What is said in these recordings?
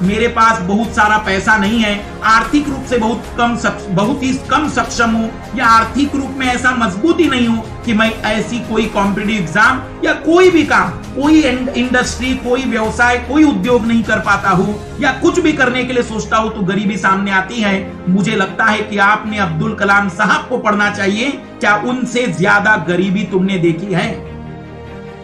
मेरे पास बहुत सारा पैसा नहीं है, आर्थिक रूप से बहुत ही कम सक्षम हूं, या आर्थिक रूप में ऐसा मजबूत ही नहीं हूं कि मैं ऐसी कोई कॉम्पिटिटिव एग्जाम या कोई भी काम, कोई इंडस्ट्री, कोई व्यवसाय, कोई उद्योग नहीं कर पाता हूं, या कुछ भी करने के लिए सोचता हूं तो गरीबी सामने आती है। मुझे लगता है कि आपने अब्दुल कलाम साहब को पढ़ना चाहिए। क्या उनसे ज्यादा गरीबी तुमने देखी है?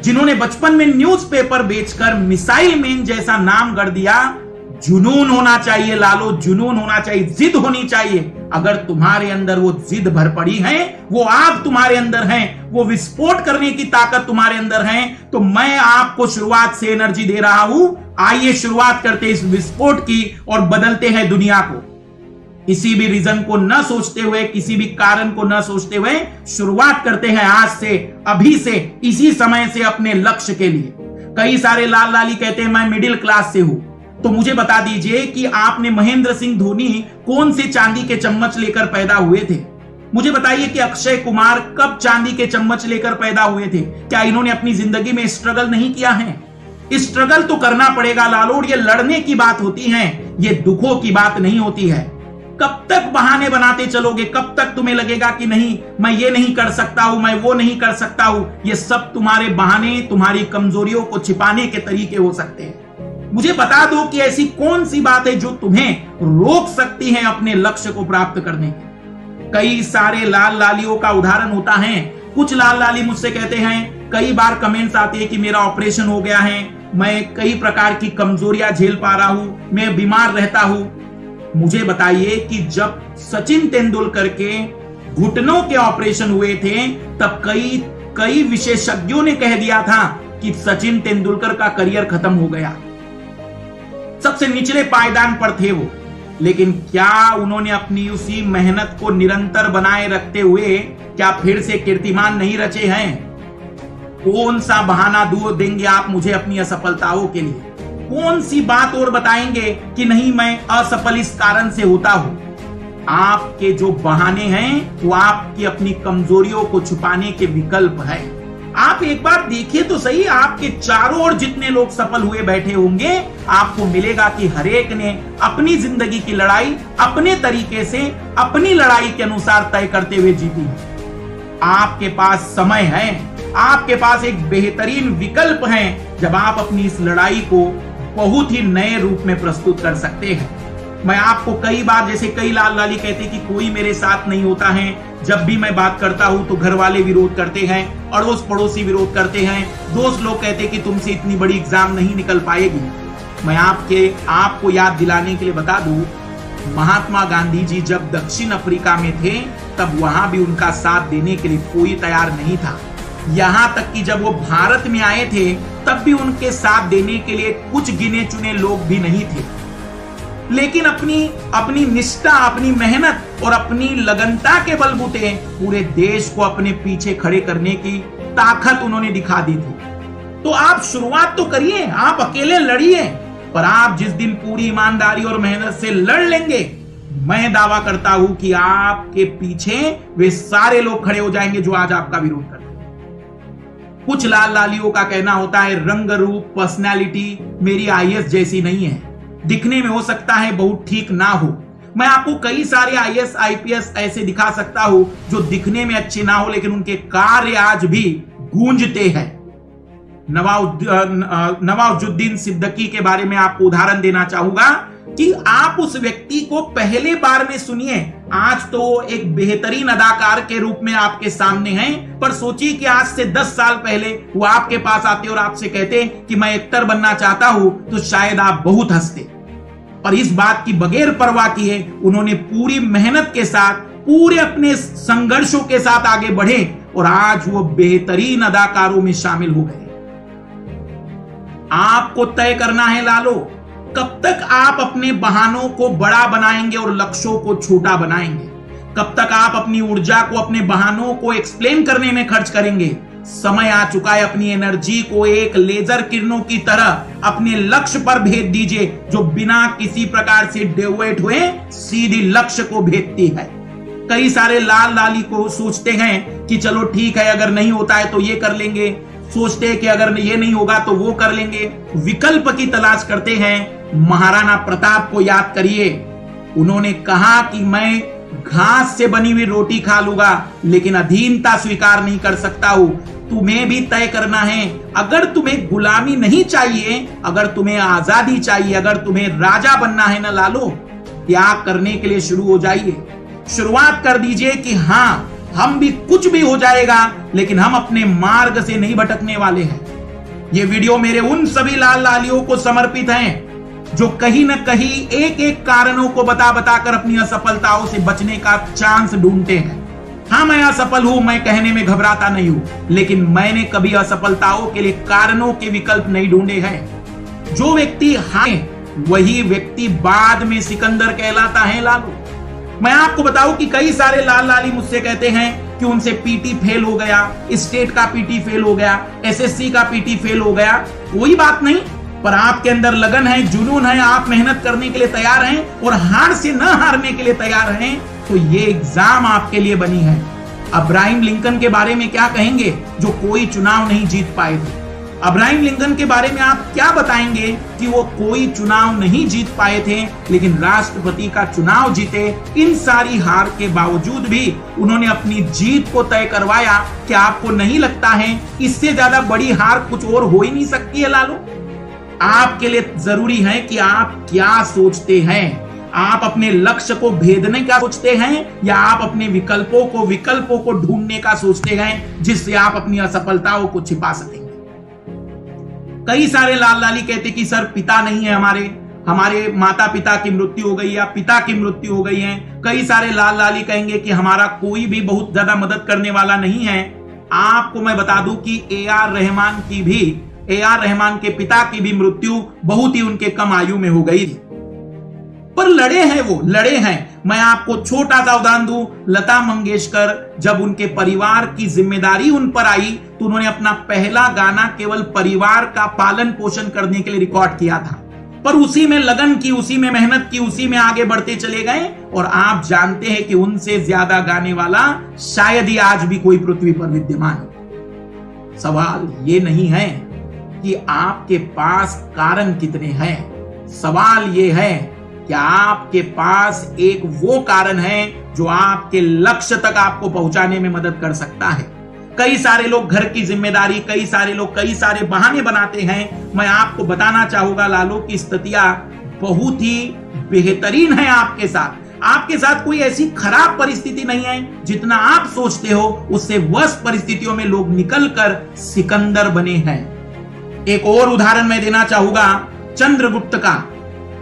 जिन्होंने बचपन में न्यूज़पेपर बेचकर मिसाइल मैन जैसा नाम गढ़ दिया। जुनून होना चाहिए लालो, जुनून होना चाहिए, जिद होनी चाहिए। अगर तुम्हारे अंदर वो जिद भर पड़ी है, वो आग तुम्हारे अंदर है, वो विस्फोट करने की ताकत तुम्हारे अंदर है, तो मैं आपको शुरुआत से एनर्जी दे रहा हूं। आइए शुरुआत करते इस विस्फोट की और बदलते हैं दुनिया को। किसी भी रीजन को न सोचते हुए, किसी भी कारण को न सोचते हुए शुरुआत करते हैं आज से, अभी से, इसी समय से अपने लक्ष्य के लिए। कई सारे लाल लाली कहते हैं मैं मिडिल क्लास से हूं, तो मुझे बता दीजिए कि आपने महेंद्र सिंह धोनी कौन से चांदी के चम्मच लेकर पैदा हुए थे? मुझे बताइए कि अक्षय कुमार कब चांदी के चम्मच लेकर पैदा हुए थे? क्या इन्होंने अपनी जिंदगी में स्ट्रगल नहीं किया है? स्ट्रगल तो करना पड़ेगा लालो, ये लड़ने की बात होती है, ये दुखों की बात नहीं होती है। कब तक बहाने बनाते चलोगे? कब तक तुम्हें लगेगा कि नहीं मैं ये नहीं कर सकता हूं, मैं वो नहीं कर सकता हूं? ये सब तुम्हारे बहाने, तुम्हारी कमजोरियों को छिपाने के तरीके हो सकते हैं। मुझे बता दो कि ऐसी कौन सी बात है जो तुम्हें रोक सकती है अपने लक्ष्य को प्राप्त करने के। कई सारे लाल लालियों का उदाहरण होता है। कुछ लाल लाली मुझसे कहते हैं, कई बार कमेंट्स आते हैं कि मेरा ऑपरेशन हो गया है, मैं कई प्रकार की कमजोरियां झेल पा रहा हूं, मैं बीमार रहता हूं। मुझे बताइए कि जब सचिन तेंदुलकर के घुटनों के ऑपरेशन हुए थे, तब कई विशेषज्ञों ने कह दिया था कि सचिन तेंदुलकर का करियर खत्म हो गया। सबसे निचले पायदान पर थे वो, लेकिन क्या उन्होंने अपनी उसी मेहनत को निरंतर बनाए रखते हुए क्या फिर से कीर्तिमान नहीं रचे हैं? कौन सा बहाना देंगे आप मुझे अपनी असफलताओं के लिए? कौन सी बात और बताएंगे कि नहीं मैं असफल इस कारण से होता हूं? आपके जो बहाने हैं वो आपकी अपनी कमजोरियों को छुपाने के विकल्प है। आप एक बार देखिए तो सही, आपके चारों ओर जितने लोग सफल हुए बैठे होंगे, आपको मिलेगा कि हरेक ने अपनी जिंदगी की लड़ाई अपने तरीके से, अपनी लड़ाई के अनुसार तय करते हुए जीती है। आपके पास समय है, आपके पास एक बेहतरीन विकल्प है, जब आप अपनी इस लड़ाई को बहुत ही नए रूप में प्रस्तुत कर सकते हैं। मैं आपको कई बार, जैसे कई लाल लाली कहते कि कोई मेरे साथ नहीं होता है, जब भी मैं बात करता हूं तो घर वाले विरोध करते हैं, अड़ोस पड़ोसी विरोध करते हैं, दोस्त लोग कहते कि तुमसे इतनी बड़ी एग्जाम नहीं निकल पाएगी। मैं आपको याद दिलाने के लिए बता दूं, महात्मा गांधी जी जब दक्षिण अफ्रीका में थे, तब वहां भी उनका साथ देने के लिए कोई तैयार नहीं था। यहां तक कि जब वो भारत में आए थे, तब भी उनके साथ देने के लिए कुछ गिने चुने लोग भी नहीं थे। लेकिन अपनी निष्ठा, अपनी मेहनत और अपनी लगनता के बलबूते पूरे देश को अपने पीछे खड़े करने की ताकत उन्होंने दिखा दी थी। तो आप शुरुआत तो करिए, आप अकेले लड़िए, पर आप जिस दिन पूरी ईमानदारी और मेहनत से लड़ लेंगे, मैं दावा करता हूं कि आपके पीछे वे सारे लोग खड़े हो जाएंगे जो आज आपका विरोध करते हैं। कुछ लाल लालियों का कहना होता है रंग रूप पर्सनैलिटी मेरी आईएएस जैसी नहीं है, दिखने में हो सकता है बहुत ठीक ना हो। मैं आपको कई सारे आईएएस आईपीएस ऐसे दिखा सकता हूं जो दिखने में अच्छे ना हो, लेकिन उनके कार्य आज भी गूंजते हैं। नवाजुद्दीन सिद्दीकी के बारे में आपको उदाहरण देना चाहूंगा कि आप उस व्यक्ति को पहले बार में सुनिए, आज तो एक बेहतरीन अदाकार के रूप में आपके सामने हैं, पर सोचिए कि आज से 10 साल पहले वो आपके पास आते और आपसे कहते कि मैं एक्टर बनना चाहता हूं, तो शायद आप बहुत हंसते। पर इस बात की बगैर परवाह किए उन्होंने पूरी मेहनत के साथ, पूरे अपने संघर्षों के साथ आगे बढ़े और आज वो बेहतरीन अदाकारों में शामिल हो गए। आपको तय करना है लालो, कब तक आप अपने बहानों को बड़ा बनाएंगे और लक्ष्यों को छोटा बनाएंगे? कब तक आप अपनी ऊर्जा को अपने बहानों को एक्सप्लेन करने में खर्च करेंगे? समय आ चुका है, अपनी एनर्जी को एक लेजर किरणों की तरह अपने लक्ष्य पर भेज दीजिए, जो बिना किसी प्रकार से डेविएट हुए सीधी लक्ष्य को भेजती है। कई सारे लाल लाली को सोचते हैं कि चलो ठीक है, अगर नहीं होता है तो ये कर लेंगे, सोचते हैं कि अगर ये नहीं होगा तो वो कर लेंगे, विकल्प की तलाश करते हैं। महाराणा प्रताप को याद करिए, उन्होंने कहा कि मैं घास से बनी हुई रोटी खा लूंगा लेकिन अधीनता स्वीकार नहीं कर सकता हूं। तुम्हें भी तय करना है, अगर तुम्हें गुलामी नहीं चाहिए, अगर तुम्हें आजादी चाहिए, अगर तुम्हें राजा बनना है ना लालो, त्याग करने के लिए शुरू हो जाइए। शुरुआत कर दीजिए कि हां, हम भी कुछ भी हो जाएगा लेकिन हम अपने मार्ग से नहीं भटकने वाले हैं। यह वीडियो मेरे उन सभी लाल लालियों को समर्पित है जो कहीं ना कहीं एक एक कारणों को बता बताकर अपनी असफलताओं से बचने का चांस ढूंढते हैं। हां, मैं असफल हूं, मैं कहने में घबराता नहीं हूं, लेकिन मैंने कभी असफलताओं के लिए कारणों के विकल्प नहीं ढूंढे हैं। जो व्यक्ति हां, वही व्यक्ति बाद में सिकंदर कहलाता है लालू। मैं आपको बताऊं कि कई सारे लाल लाली मुझसे कहते हैं कि उनसे पीटी फेल हो गया, स्टेट का पीटी फेल हो गया, एसएससी का पीटी फेल हो गया। कोई बात नहीं, पर आपके अंदर लगन है, जुनून है, आप मेहनत करने के लिए तैयार हैं और हार से न हारने के लिए तैयार हैं, तो ये एग्जाम आपके लिए बनी है। अब्राहम लिंकन के बारे में क्या कहेंगे जो कोई चुनाव नहीं जीत पाए थे? अब्राहम लिंकन के बारे में आप क्या बताएंगे कि वो कोई चुनाव नहीं जीत पाए थे लेकिन राष्ट्रपति का चुनाव जीते? इन सारी हार के बावजूद भी उन्होंने अपनी जीत को तय करवाया। क्या आपको नहीं लगता है इससे ज्यादा बड़ी हार कुछ और हो ही नहीं सकती है लालू? आपके लिए जरूरी है कि आप क्या सोचते हैं। आप अपने लक्ष्य को भेदने का सोचते हैं या आप अपने विकल्पों को ढूंढने का सोचते हैं जिससे आप अपनी असफलताओं को छिपा सकेंगे। कई सारे लाल लाली कहते कि सर पिता नहीं है, हमारे माता पिता की मृत्यु हो गई या पिता की मृत्यु हो गई है। कई सारे लाल लाली कहेंगे कि हमारा कोई भी बहुत ज्यादा मदद करने वाला नहीं है। आपको मैं बता दूं कि ए आर रहमान के पिता की भी मृत्यु बहुत ही उनके कम आयु में हो गई थी, पर लड़े हैं। मैं आपको छोटा सा उदाहरण दूं, लता मंगेशकर, जब उनके परिवार की जिम्मेदारी उन पर आई तो उन्होंने अपना पहला गाना केवल परिवार का पालन पोषण करने के लिए रिकॉर्ड किया था, पर उसी में लगन की, उसी में मेहनत की, उसी में आगे बढ़ते चले गए। और आप जानते हैं कि उनसे ज्यादा गाने वाला शायद ही आज भी कोई पृथ्वी पर विद्यमान है। सवाल ये नहीं है कि आपके पास कारण कितने हैं, सवाल ये है कि आपके पास एक वो कारण है जो आपके लक्ष्य तक आपको पहुंचाने में मदद कर सकता है। कई सारे लोग घर की जिम्मेदारी, कई सारे लोग कई सारे बहाने बनाते हैं। मैं आपको बताना चाहूंगा लालू की स्थितियां बहुत ही बेहतरीन है आपके साथ कोई ऐसी खराब परिस्थिति नहीं है जितना आप सोचते हो। उससे वर्ष परिस्थितियों में लोग निकलकर सिकंदर बने हैं। एक और उदाहरण मैं देना चाहूंगा चंद्रगुप्त का।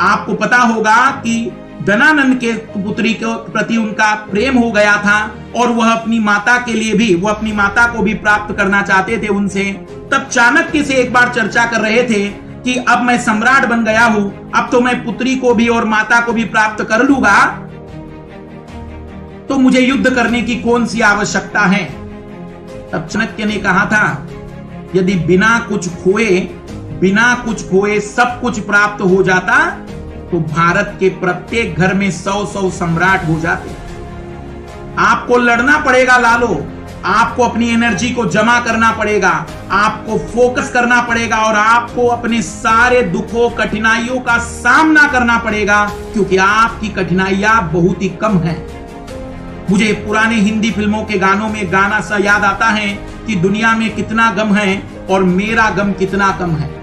आपको पता होगा कि धनानंद के पुत्री के प्रति उनका प्रेम हो गया था और वह अपनी माता को भी प्राप्त करना चाहते थे उनसे। तब चाणक्य से एक बार चर्चा कर रहे थे कि अब मैं सम्राट बन गया हूं, अब तो मैं पुत्री को भी और माता को भी प्राप्त कर लूंगा, तो मुझे युद्ध करने की कौन सी आवश्यकता है? तब चाणक्य ने कहा था, यदि बिना कुछ खोए सब कुछ प्राप्त हो जाता तो भारत के प्रत्येक घर में 100 सम्राट हो जाते। आपको लड़ना पड़ेगा लालो, आपको अपनी एनर्जी को जमा करना पड़ेगा, आपको फोकस करना पड़ेगा और आपको अपने सारे दुखों कठिनाइयों का सामना करना पड़ेगा, क्योंकि आपकी कठिनाइयां बहुत ही कम हैं। मुझे पुराने हिंदी फिल्मों के गानों में गाना सा याद आता है कि दुनिया में कितना गम है और मेरा गम कितना कम है।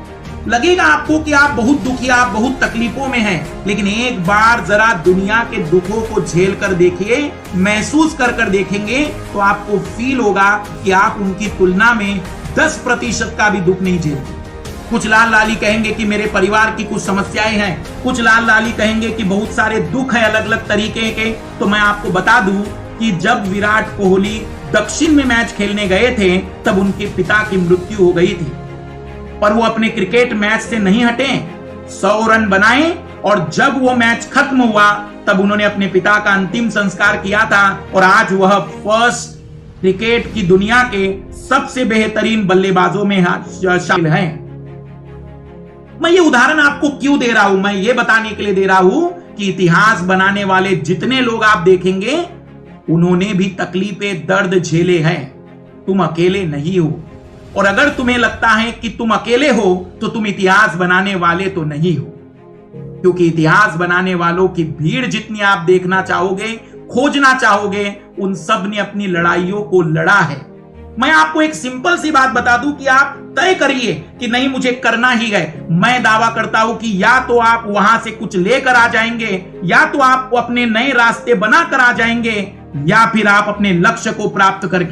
लगेगा आपको कि आप बहुत दुखी, आप बहुत तकलीफों में हैं, लेकिन एक बार जरा दुनिया के दुखों को झेल कर देखिए, महसूस कर देखेंगे तो आपको फील होगा कि आप उनकी तुलना में 10% का भी दुख नहीं झेलते। कुछ लाल लाली कहेंगे कि मेरे परिवार की कुछ समस्याएं हैं, कुछ लाल लाली कहेंगे कि बहुत सारे दुख है अलग अलग तरीके के। तो मैं आपको बता दूं कि जब विराट कोहली दक्षिण में मैच खेलने गए थे तब उनके पिता की मृत्यु हो गई थी, पर वो अपने क्रिकेट मैच से नहीं हटे, 100 रन बनाए और जब वो मैच खत्म हुआ तब उन्होंने अपने पिता का अंतिम संस्कार किया था और आज वह फर्स्ट क्रिकेट की दुनिया के सबसे बेहतरीन बल्लेबाजों में शामिल हैं। मैं ये उदाहरण आपको क्यों दे रहा हूं? मैं ये बताने के लिए दे रहा हूं कि इतिहास बनाने वाले जितने लोग आप देखेंगे उन्होंने भी तकलीफें, दर्द झेले हैं। तुम अकेले नहीं हो। और अगर तुम्हें लगता है कि तुम अकेले हो तो तुम इतिहास बनाने वाले तो नहीं हो, क्योंकि इतिहास बनाने वालों की भीड़ जितनी आप देखना चाहोगे, खोजना चाहोगे, उन सब ने अपनी लड़ाइयों को लड़ा है। मैं आपको एक सिंपल सी बात बता दूं कि आप तय करिए कि नहीं मुझे करना ही है। मैं दावा करता हूं कि या तो आप वहां से कुछ लेकर आ जाएंगे, या तो आप अपने नए रास्ते बनाकर आ जाएंगे, या फिर आप अपने लक्ष्य को प्राप्त करके